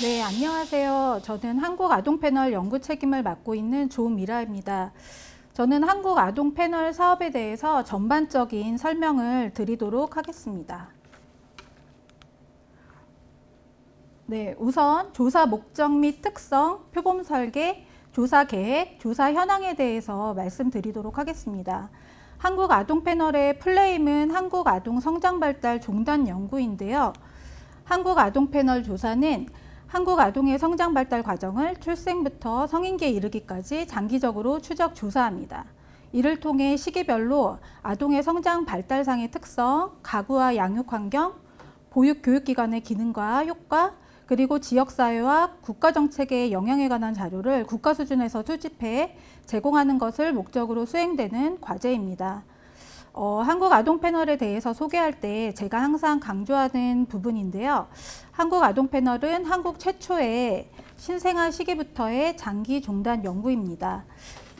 네, 안녕하세요. 저는 한국아동패널 연구 책임을 맡고 있는 조미라입니다. 저는 한국아동패널 사업에 대해서 전반적인 설명을 드리도록 하겠습니다. 네, 우선 조사 목적 및 특성, 표본 설계, 조사 계획, 조사 현황에 대해서 말씀드리도록 하겠습니다. 한국아동패널의 플레임은 한국아동 성장발달 종단 연구인데요. 한국아동패널 조사는 한국 아동의 성장 발달 과정을 출생부터 성인기에 이르기까지 장기적으로 추적 조사합니다. 이를 통해 시기별로 아동의 성장 발달상의 특성, 가구와 양육 환경, 보육 교육기관의 기능과 효과, 그리고 지역사회와 국가정책의 영향에 관한 자료를 국가 수준에서 수집해 제공하는 것을 목적으로 수행되는 과제입니다. 한국아동패널에 대해서 소개할 때 제가 항상 강조하는 부분인데요. 한국아동패널은 한국 최초의 신생아 시기부터의 장기 종단 연구입니다.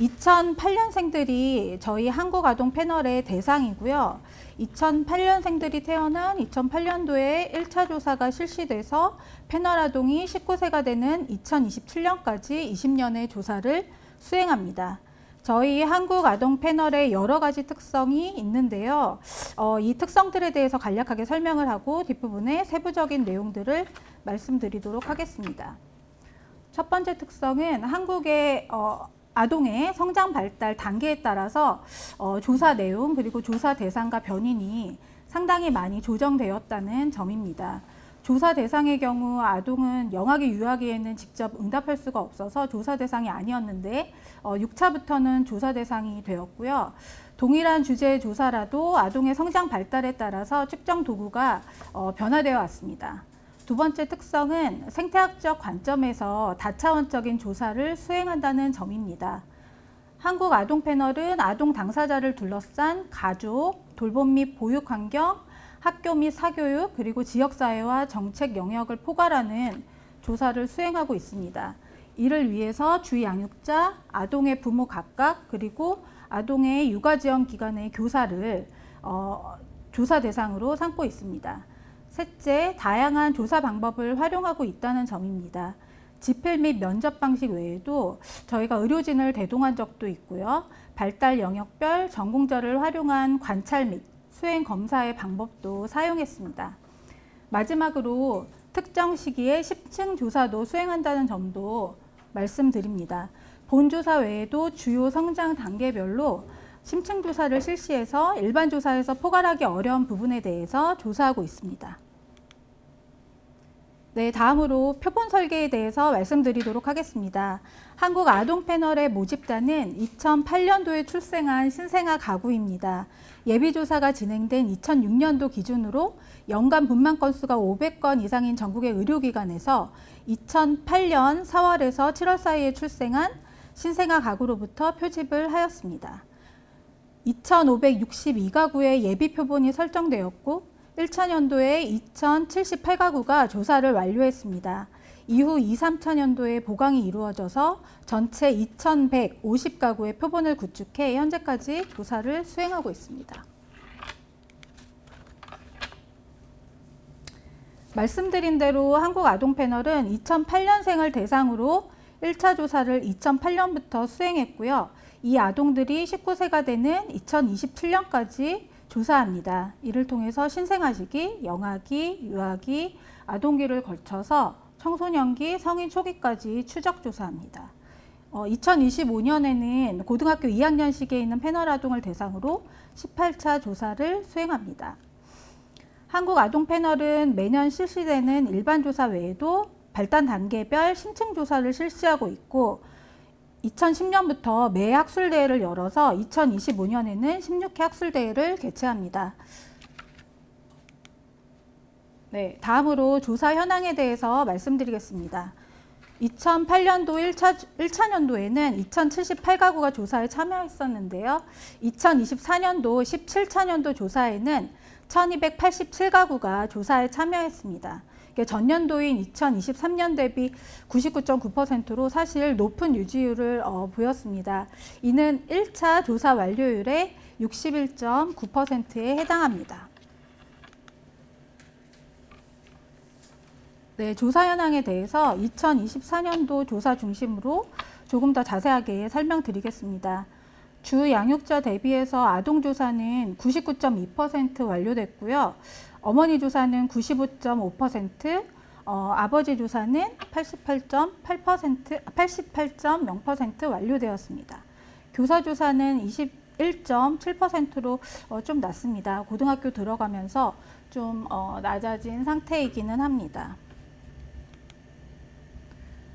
2008년생들이 저희 한국아동패널의 대상이고요. 2008년생들이 태어난 2008년도에 1차 조사가 실시돼서 패널 아동이 19세가 되는 2027년까지 20년의 조사를 수행합니다. 저희 한국아동패널의 여러 가지 특성이 있는데요. 이 특성들에 대해서 간략하게 설명을 하고 뒷부분에 세부적인 내용들을 말씀드리도록 하겠습니다. 첫 번째 특성은 한국의 아동의 성장 발달 단계에 따라서 조사 내용 그리고 조사 대상과 변인이 상당히 많이 조정되었다는 점입니다. 조사 대상의 경우 아동은 영아기, 유아기에는 직접 응답할 수가 없어서 조사 대상이 아니었는데 6차부터는 조사 대상이 되었고요. 동일한 주제의 조사라도 아동의 성장 발달에 따라서 측정 도구가 변화되어 왔습니다. 두 번째 특성은 생태학적 관점에서 다차원적인 조사를 수행한다는 점입니다. 한국아동패널은 아동 당사자를 둘러싼 가족, 돌봄 및 보육 환경, 학교 및 사교육, 그리고 지역사회와 정책 영역을 포괄하는 조사를 수행하고 있습니다. 이를 위해서 주 양육자, 아동의 부모 각각, 그리고 아동의 육아지원기관의 교사를 조사 대상으로 삼고 있습니다. 셋째, 다양한 조사 방법을 활용하고 있다는 점입니다. 집필 및 면접 방식 외에도 저희가 의료진을 대동한 적도 있고요. 발달 영역별 전공자를 활용한 관찰 및 수행 검사의 방법도 사용했습니다. 마지막으로 특정 시기에 심층 조사도 수행한다는 점도 말씀드립니다. 본조사 외에도 주요 성장 단계별로 심층 조사를 실시해서 일반 조사에서 포괄하기 어려운 부분에 대해서 조사하고 있습니다. 네, 다음으로 표본 설계에 대해서 말씀드리도록 하겠습니다. 한국아동패널의 모집단은 2008년도에 출생한 신생아 가구입니다. 예비조사가 진행된 2006년도 기준으로 연간 분만 건수가 500건 이상인 전국의 의료기관에서 2008년 4월에서 7월 사이에 출생한 신생아 가구로부터 표집을 하였습니다. 2,562가구의 예비 표본이 설정되었고 1차년도에 2,078가구가 조사를 완료했습니다. 이후 2, 3차년도에 보강이 이루어져서 전체 2,150가구의 표본을 구축해 현재까지 조사를 수행하고 있습니다. 말씀드린 대로 한국아동패널은 2008년생을 대상으로 1차 조사를 2008년부터 수행했고요. 이 아동들이 19세가 되는 2027년까지 조사합니다. 이를 통해서 신생아 시기, 영아기, 유아기, 아동기를 거쳐서 청소년기, 성인 초기까지 추적 조사합니다. 2025년에는 고등학교 2학년 시기에 있는 패널 아동을 대상으로 18차 조사를 수행합니다. 한국아동패널은 매년 실시되는 일반 조사 외에도 발단 단계별 심층 조사를 실시하고 있고 2010년부터 매 학술대회를 열어서 2025년에는 16회 학술대회를 개최합니다. 네, 다음으로 조사 현황에 대해서 말씀드리겠습니다. 2008년도 1차년도에는 2078가구가 조사에 참여했었는데요. 2024년도 17차년도 조사에는 1287가구가 조사에 참여했습니다. 전년도인 2023년 대비 99.9%로 사실 높은 유지율을 보였습니다. 이는 1차 조사 완료율의 61.9%에 해당합니다. 네, 조사 현황에 대해서 2024년도 조사 중심으로 조금 더 자세하게 설명드리겠습니다. 주 양육자 대비해서 아동 조사는 99.2% 완료됐고요. 어머니 조사는 95.5%, 아버지 조사는 88.0% 완료되었습니다. 교사 조사는 21.7%로 좀 낮습니다. 고등학교 들어가면서 좀 낮아진 상태이기는 합니다.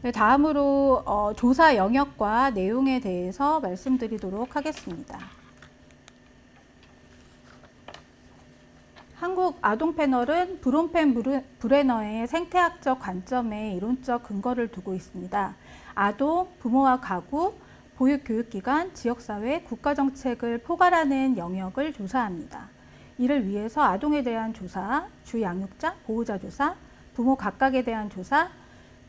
네, 다음으로 조사 영역과 내용에 대해서 말씀드리도록 하겠습니다. 한국 아동 패널은 브론펜 브레너의 생태학적 관점에 이론적 근거를 두고 있습니다. 아동, 부모와 가구, 보육교육기관, 지역사회, 국가정책을 포괄하는 영역을 조사합니다. 이를 위해서 아동에 대한 조사, 주양육자, 보호자 조사, 부모 각각에 대한 조사,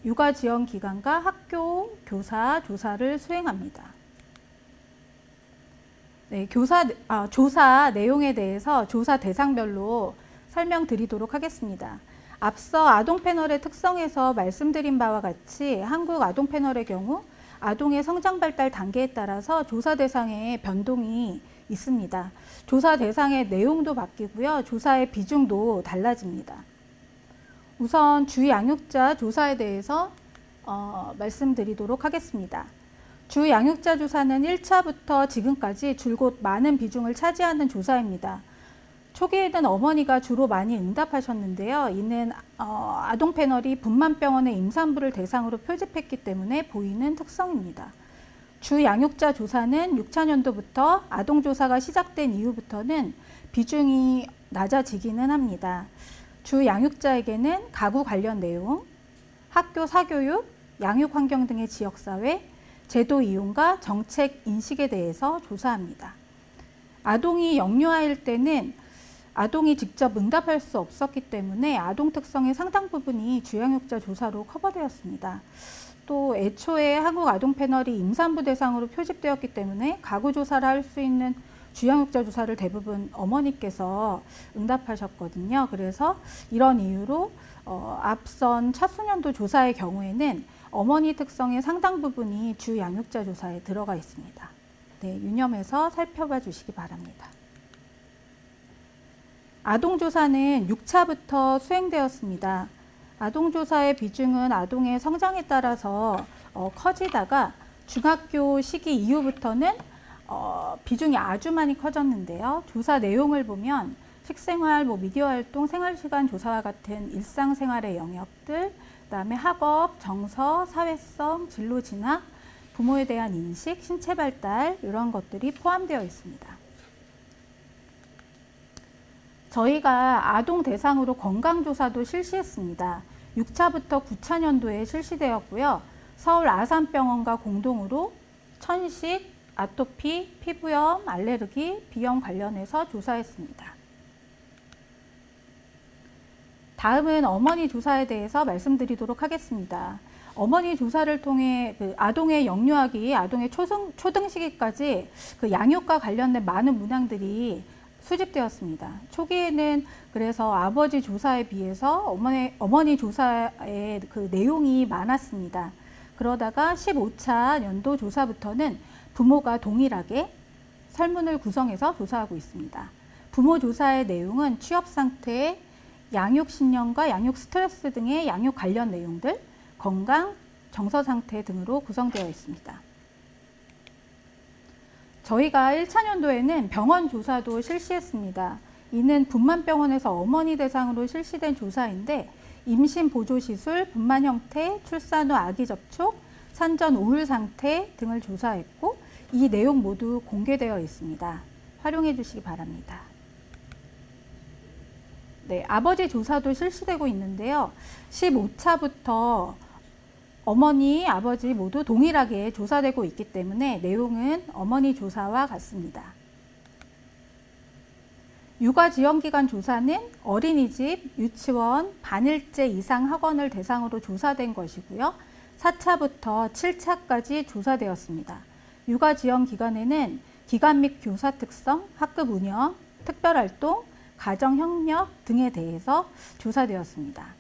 육아지원기관과 학교 교사 조사를 수행합니다. 네, 조사 내용에 대해서 조사 대상별로 설명드리도록 하겠습니다. 앞서 아동 패널의 특성에서 말씀드린 바와 같이 한국 아동 패널의 경우 아동의 성장 발달 단계에 따라서 조사 대상에 변동이 있습니다. 조사 대상의 내용도 바뀌고요. 조사의 비중도 달라집니다. 우선 주양육자 조사에 대해서 말씀드리도록 하겠습니다. 주양육자 조사는 1차부터 지금까지 줄곧 많은 비중을 차지하는 조사입니다. 초기에는 어머니가 주로 많이 응답하셨는데요. 이는 아동 패널이 분만병원의 임산부를 대상으로 표집했기 때문에 보이는 특성입니다. 주양육자 조사는 6차년도부터 아동조사가 시작된 이후부터는 비중이 낮아지기는 합니다. 주양육자에게는 가구 관련 내용, 학교 사교육, 양육환경 등의 지역사회, 제도 이용과 정책 인식에 대해서 조사합니다. 아동이 영유아일 때는 아동이 직접 응답할 수 없었기 때문에 아동 특성의 상당 부분이 주양육자 조사로 커버되었습니다. 또 애초에 한국 아동 패널이 임산부 대상으로 표집되었기 때문에 가구 조사를 할 수 있는 주양육자 조사를 대부분 어머니께서 응답하셨거든요. 그래서 이런 이유로 앞선 차수년도 조사의 경우에는 어머니 특성의 상당 부분이 주양육자 조사에 들어가 있습니다. 네, 유념해서 살펴봐 주시기 바랍니다. 아동조사는 6차부터 수행되었습니다. 아동조사의 비중은 아동의 성장에 따라서 커지다가 중학교 시기 이후부터는 비중이 아주 많이 커졌는데요. 조사 내용을 보면 식생활, 미디어 활동, 생활시간 조사와 같은 일상생활의 영역들, 그다음에 학업, 정서, 사회성, 진로 진학, 부모에 대한 인식, 신체 발달 이런 것들이 포함되어 있습니다. 저희가 아동 대상으로 건강조사도 실시했습니다. 6차부터 9차년도에 실시되었고요. 서울 아산병원과 공동으로 천식, 아토피, 피부염, 알레르기, 비염 관련해서 조사했습니다. 다음은 어머니 조사에 대해서 말씀드리도록 하겠습니다. 어머니 조사를 통해 아동의 영유아기, 아동의 초등 시기까지 양육과 관련된 많은 문항들이 수집되었습니다. 초기에는 그래서 아버지 조사에 비해서 어머니 조사의 내용이 많았습니다. 그러다가 15차 연도 조사부터는 부모가 동일하게 설문을 구성해서 조사하고 있습니다. 부모 조사의 내용은 취업 상태, 양육 신념과 양육 스트레스 등의 양육 관련 내용들, 건강, 정서 상태 등으로 구성되어 있습니다. 저희가 1차년도에는 병원 조사도 실시했습니다. 이는 분만병원에서 어머니 대상으로 실시된 조사인데 임신 보조시술, 분만 형태, 출산 후 아기 접촉, 산전 우울 상태 등을 조사했고 이 내용 모두 공개되어 있습니다. 활용해 주시기 바랍니다. 네, 아버지 조사도 실시되고 있는데요. 15차부터 어머니, 아버지 모두 동일하게 조사되고 있기 때문에 내용은 어머니 조사와 같습니다. 육아지원기관 조사는 어린이집, 유치원, 반일제 이상 학원을 대상으로 조사된 것이고요. 4차부터 7차까지 조사되었습니다. 육아지원기관에는 기관 및 교사 특성, 학급 운영, 특별활동, 가정협력 등에 대해서 조사되었습니다.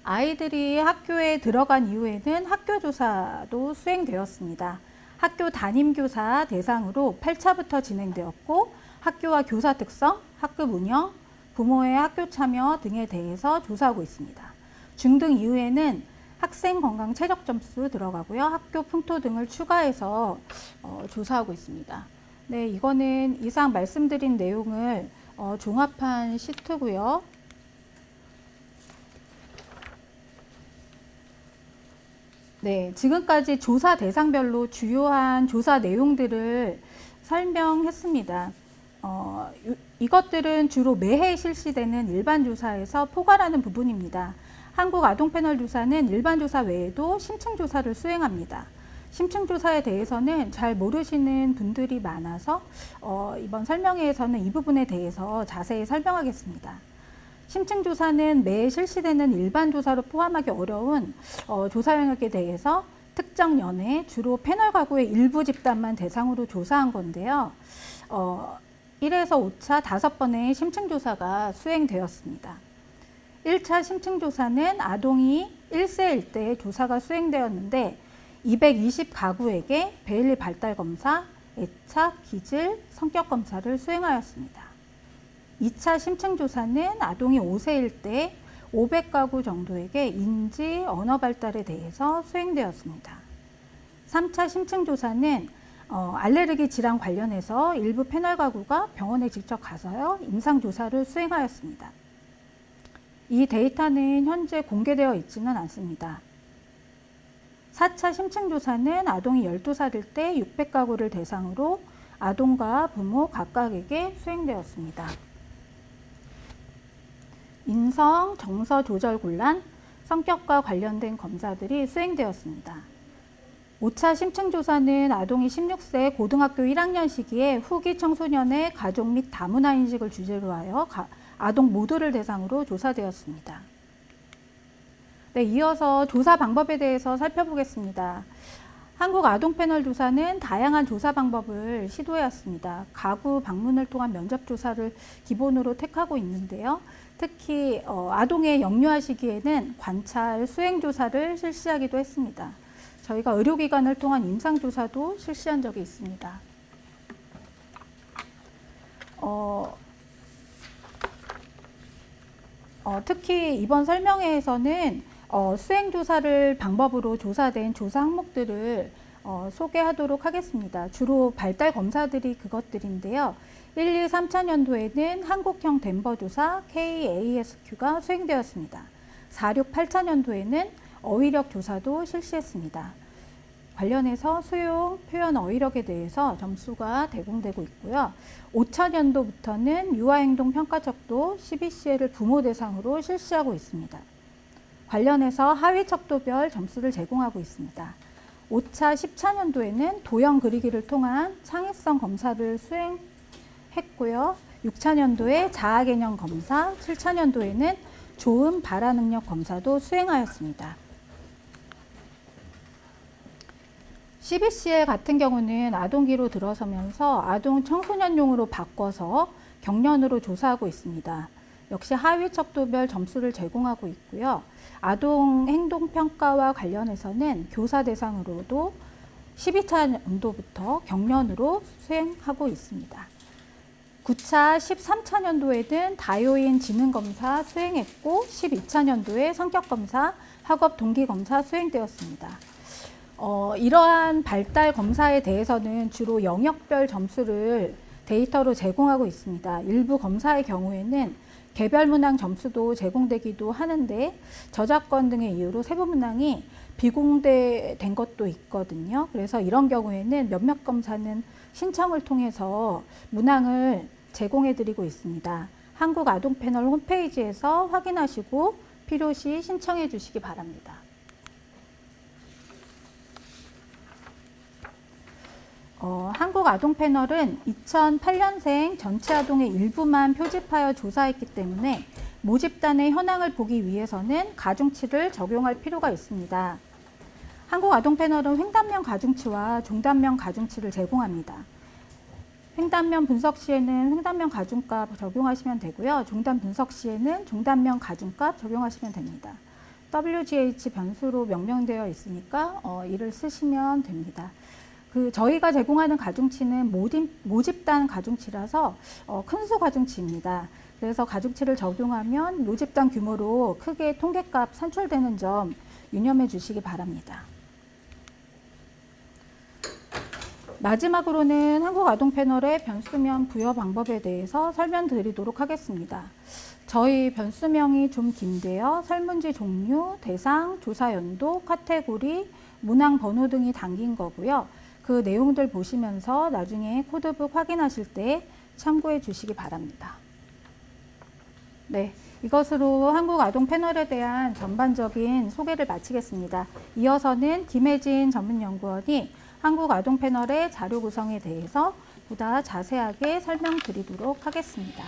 아이들이 학교에 들어간 이후에는 학교조사도 수행되었습니다. 학교 담임교사 대상으로 8차부터 진행되었고 학교와 교사 특성, 학급 운영, 부모의 학교 참여 등에 대해서 조사하고 있습니다. 중등 이후에는 학생 건강 체력 점수 들어가고요. 학교 풍토 등을 추가해서 조사하고 있습니다. 네, 이거는 이상 말씀드린 내용을 종합한 시트고요. 네, 지금까지 조사 대상별로 주요한 조사 내용들을 설명했습니다. 이것들은 주로 매해 실시되는 일반 조사에서 포괄하는 부분입니다. 한국아동패널조사는 일반 조사 외에도 심층조사를 수행합니다. 심층조사에 대해서는 잘 모르시는 분들이 많아서 이번 설명회에서는 이 부분에 대해서 자세히 설명하겠습니다. 심층조사는 매해 실시되는 일반 조사로 포함하기 어려운 조사 영역에 대해서 특정 연에 주로 패널 가구의 일부 집단만 대상으로 조사한 건데요. 1에서 5차 5번의 심층조사가 수행되었습니다. 1차 심층조사는 아동이 1세일 때 조사가 수행되었는데 220가구에게 베일리 발달검사, 애착, 기질, 성격검사를 수행하였습니다. 2차 심층조사는 아동이 5세일 때 500가구 정도에게 인지, 언어 발달에 대해서 수행되었습니다. 3차 심층조사는 알레르기 질환 관련해서 일부 패널 가구가 병원에 직접 가서요, 임상조사를 수행하였습니다. 이 데이터는 현재 공개되어 있지는 않습니다. 4차 심층조사는 아동이 12살일 때 600가구를 대상으로 아동과 부모 각각에게 수행되었습니다. 인성, 정서 조절 곤란, 성격과 관련된 검사들이 수행되었습니다. 5차 심층조사는 아동이 16세 고등학교 1학년 시기에 후기 청소년의 가족 및 다문화 인식을 주제로 하여 아동 모두를 대상으로 조사되었습니다. 네, 이어서 조사 방법에 대해서 살펴보겠습니다. 한국아동패널조사는 다양한 조사 방법을 시도해왔습니다. 가구 방문을 통한 면접조사를 기본으로 택하고 있는데요. 특히 아동의 영유아 시기에는 관찰 수행조사를 실시하기도 했습니다. 저희가 의료기관을 통한 임상조사도 실시한 적이 있습니다. 특히 이번 설명회에서는 수행조사를 방법으로 조사된 조사 항목들을 소개하도록 하겠습니다. 주로 발달검사들이 그것들인데요. 1, 2, 3차년도에는 한국형 덴버조사 KASQ가 수행되었습니다. 4, 6, 8차년도에는 어휘력 조사도 실시했습니다. 관련해서 수용, 표현 어휘력에 대해서 점수가 제공되고 있고요. 5차년도부터는 유아행동평가척도 CBCL을 부모 대상으로 실시하고 있습니다. 관련해서 하위척도별 점수를 제공하고 있습니다. 5차 10차년도에는 도형 그리기를 통한 창의성 검사를 수행했고요. 6차년도에 자아개념 검사, 7차년도에는 조음 발화 능력 검사도 수행하였습니다. CBCL 같은 경우는 아동기로 들어서면서 아동 청소년용으로 바꿔서 경련으로 조사하고 있습니다. 역시 하위척도별 점수를 제공하고 있고요. 아동 행동평가와 관련해서는 교사 대상으로도 12차 연도부터 경련으로 수행하고 있습니다. 9차 13차년도에는 다요인 지능검사 수행했고 12차년도에 성격검사, 학업 동기검사 수행되었습니다. 이러한 발달 검사에 대해서는 주로 영역별 점수를 데이터로 제공하고 있습니다. 일부 검사의 경우에는 개별 문항 점수도 제공되기도 하는데 저작권 등의 이유로 세부 문항이 비공개된 것도 있거든요. 그래서 이런 경우에는 몇몇 검사는 신청을 통해서 문항을 제공해 드리고 있습니다. 한국아동패널 홈페이지에서 확인하시고 필요시 신청해 주시기 바랍니다. 한국아동패널은 2008년생 전체 아동의 일부만 표집하여 조사했기 때문에 모집단의 현황을 보기 위해서는 가중치를 적용할 필요가 있습니다. 한국아동패널은 횡단면 가중치와 중단면 가중치를 제공합니다. 횡단면 분석 시에는 횡단면 가중값 적용하시면 되고요. 중단 분석 시에는 중단면 가중값 적용하시면 됩니다. WGH 변수로 명명되어 있으니까 이를 쓰시면 됩니다. 저희가 제공하는 가중치는 모집단 가중치라서 큰수 가중치입니다. 그래서 가중치를 적용하면 모집단 규모로 크게 통계값 산출되는 점 유념해 주시기 바랍니다. 마지막으로는 한국아동패널의 변수명 부여 방법에 대해서 설명드리도록 하겠습니다. 저희 변수명이 좀 긴데요. 설문지 종류, 대상, 조사 연도, 카테고리, 문항 번호 등이 담긴 거고요. 그 내용들 보시면서 나중에 코드북 확인하실 때 참고해 주시기 바랍니다. 네, 이것으로 한국아동패널에 대한 전반적인 소개를 마치겠습니다. 이어서는 김혜진 전문연구원이 한국아동패널의 자료 구성에 대해서 보다 자세하게 설명드리도록 하겠습니다.